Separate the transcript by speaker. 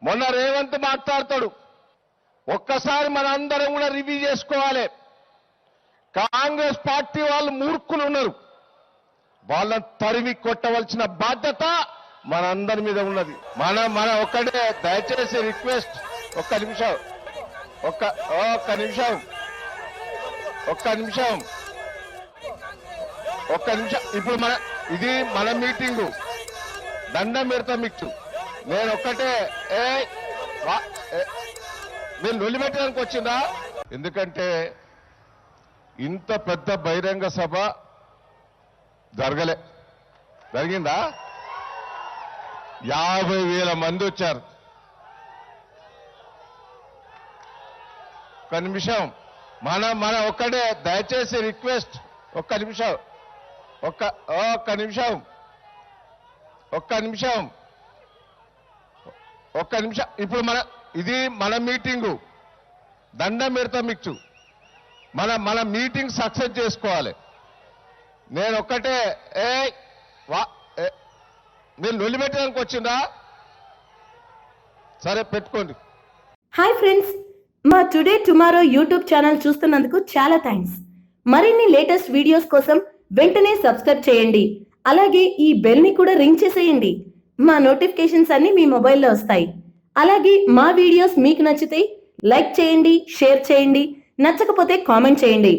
Speaker 1: మొన్న రేవంత్ మాట్లాడతాడు. ఒక్కసారి మనందరం కూడా రివ్యూ చేసుకోవాలి. కాంగ్రెస్ పార్టీ వాళ్ళు మూర్ఖులు ఉన్నారు. వాళ్ళని తరిమి కొట్టవలసిన బాధ్యత మనందరి మీద ఉన్నది. మన ఒక్కటే దయచేసి రిక్వెస్ట్, ఒక్క నిమిషం ఇప్పుడు ఇది మన మీటింగు. దండం పెడతా మీకు. నేను ఒక్కటే నేను లొల్లి పెట్టడానికి వచ్చిందా? ఎందుకంటే ఇంత పెద్ద బహిరంగ సభ జరిగిందా? 50,000 మంది వచ్చారు. ఒక్క నిమిషం మన ఒక్కటే దయచేసి రిక్వెస్ట్, ఒక్క నిమిషం ఇప్పుడు ఇది మన మీటింగు. దండం పెడతా మీకు. మన మీటింగ్ సక్సెస్ చేసుకోవాలి. నేను ఒక్కటే నేను లొల్లి పెట్టడానికి వచ్చిందా? సరే పెట్టుకోండి.
Speaker 2: హాయ్ ఫ్రెండ్స్, మా టుడే టుమారో యూట్యూబ్ ఛానల్ చూస్తున్నందుకు చాలా థ్యాంక్స్. మరిన్ని లేటెస్ట్ వీడియోస్ కోసం వెంటనే సబ్స్క్రైబ్ చేయండి. అలాగే ఈ బెల్ ని కూడా రింగ్ చేసేయండి. మా నోటిఫికేషన్స్ అన్ని మీ మొబైల్లో వస్తాయి. అలాగే మా వీడియోస్ మీకు నచ్చితే లైక్ చేయండి, షేర్ చేయండి, నచ్చకపోతే కామెంట్ చేయండి.